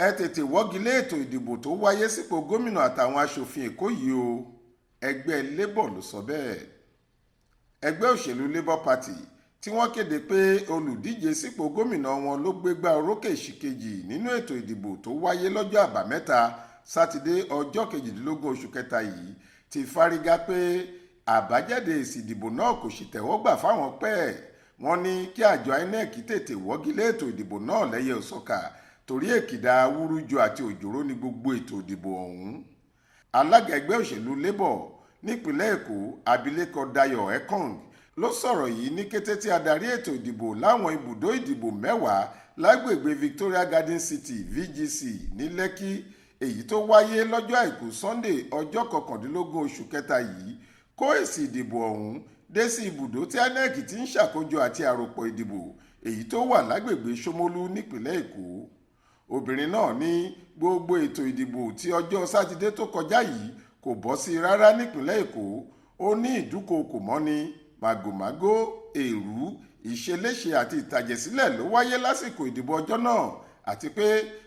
ẹ tètè wọ́gi lé ètò ìdìbò tó wáyé sípò gómìnà àtàwọn aṣòfin èkó yìí o, ẹgbẹ́ labour ló sọ bẹ́ẹ̀. ẹgbẹ́ òṣèlú labour party tí wọ́n kéde pé olùdíje sípò gómìnà wọn ló gbégbá orókè ìṣìkejì nínú ètò ìdìbò tó wáyé lọ́jọ́ àbámẹ́ta sátidé ọjọ́ 18 oṣù kẹta yìí ti fárígá pé àbájáde èsì ìdìbò náà kò sì tẹ́wọ́gbà fáwọn pẹ́ẹ́. wọ́n ní kí àjọ INEC tètè wọ́gi lé ètò ìdìbò náà lẹ́yẹ òsọ̀kà torí èkìdá awúrúju àti òjòrò ní gbogbo ètò ìdìbò ọ̀hún. alága ẹgbẹ́ òṣèlú labour nípìnlẹ̀ èkó abilékọ Dayọ̀ Ekong ló sọ̀rọ̀ yìí ní kété tí adarí ètò ìdìbò láwọn ibùdó ìdìbò 10 lágbègbè Victoria Garden City VGC ní Lẹ́kì èyí tó wáyé lọ́jọ́ àìkú Sunday ọjọ́ 19 oṣù kẹta yìí kó èsì ìdìbò ọ̀hún dé sí ibùdó tí INEC ti ń ṣàkójọ àti àròpọ̀ ìdìbò èyí tó wà lágbègbè Ṣómólú nípìnlẹ̀ èkó. obìnrin náà ní gbogbo ètò ìdìbò tí ọjọ́ sátidé tó kọjá yìí kò bọ́ sí rárá nípìnlẹ̀ èkó. ó ní ìdúkookò mọ́ni màgòmágó èrú ìṣeléṣe àti ìtàjẹ̀sílẹ̀ ló wáyé lásìkò ìdìbò ọjọ́ náà àti pé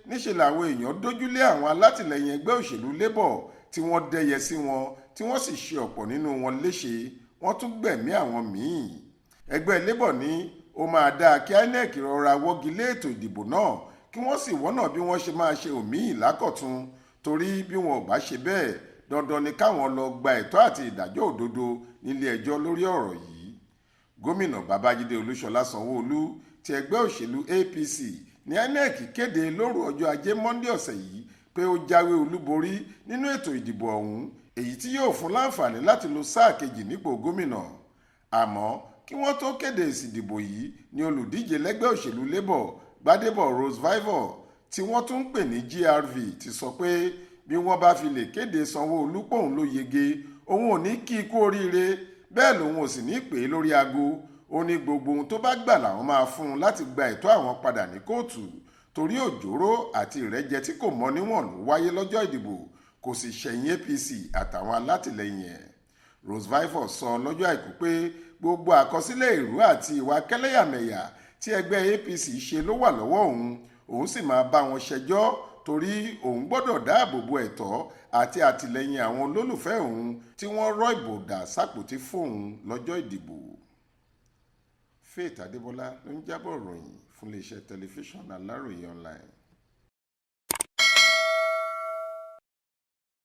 níṣe làwọn èèyàn dójúlé àwọn alátìlẹyìn ẹgbẹ́ òṣèlú labour tí wọ́n dẹyẹ sí wọn tí wọ́n sì ṣe ọ̀pọ̀ nínú wọn léṣe wọ́n tún gbẹ̀mí àwọn míì. ẹgbẹ́ labour ní ó máa dáa kí INEC rọra wọ́gi lé ètò ìdìbò náà kí wọ́n sì wọ́nà bí wọ́n ṣe máa ṣe òmíì lákọ̀tun torí bí wọn ò bá ṣe bẹ́ẹ̀ dandan ni káwọn lọ gba ẹ̀tọ́ àti ìdájọ́ òdodo nílé ẹjọ́ lórí ọ̀rọ̀ yìí. gómìnà babájídé olúṣọlá sanwó-olú ti ẹgbẹ́ òṣèlú APC ní INEC kéde lóru ọjọ́ ajé monde ọ̀sẹ̀ yìí pé ó jáwé olúborí nínú ètò ìdìbò ọ̀hún èyí tí yóò fún láǹfààní láti lo sáà kejì nípò gómìnà. àmọ́ kí wọ́n tó kéde èsì ìdìbò yìí ni olùdíje lẹ́gbẹ́ òṣèlú labour gbadebo Rose-Vivour tí wọ́n tún ń pè ní GRV ti sọ pé bí wọ́n bá fi lè kéde Sanwó-Olú pòun ló yege òun ò ní kí i kú oríire bẹ́ẹ̀ lòun ò sì ní pè é lórí aago. ó ní gbogbo ohun tó bá gbà làwọn máa fún un láti gba ẹ̀tọ́ àwọn padà ní kóòtù torí òjòrò àti ìrẹ́jẹ tí kò mọ níwọ̀n ló wáyé lọ́jọ́ ìdìbò kò sì ṣẹ̀yìn APC àtàwọn alátìlẹyìn ẹ̀. Rose-Vivour sọ lọ́jọ́ àìkú pé gbogbo àkọsílẹ̀ èrú àti ìwà kẹ́lẹ́yàmẹ̀yà tí ẹgbẹ́ APC ṣe ló wà lọ́wọ́ òun sì máa bá wọn ṣẹjọ́ torí òun gbọ́dọ̀ dáàbò bo ẹ̀tọ́ àti àtìlẹyìn àwọn olólùfẹ́ òun tí wọ́n rọ́ ìbò dà sápòtí fóun lọ́jọ́ ìdìbò. Faith Adébọlá ló ń jábọ̀ ròyìn fún iléeṣẹ́ tẹlifíṣàn Aláròye online.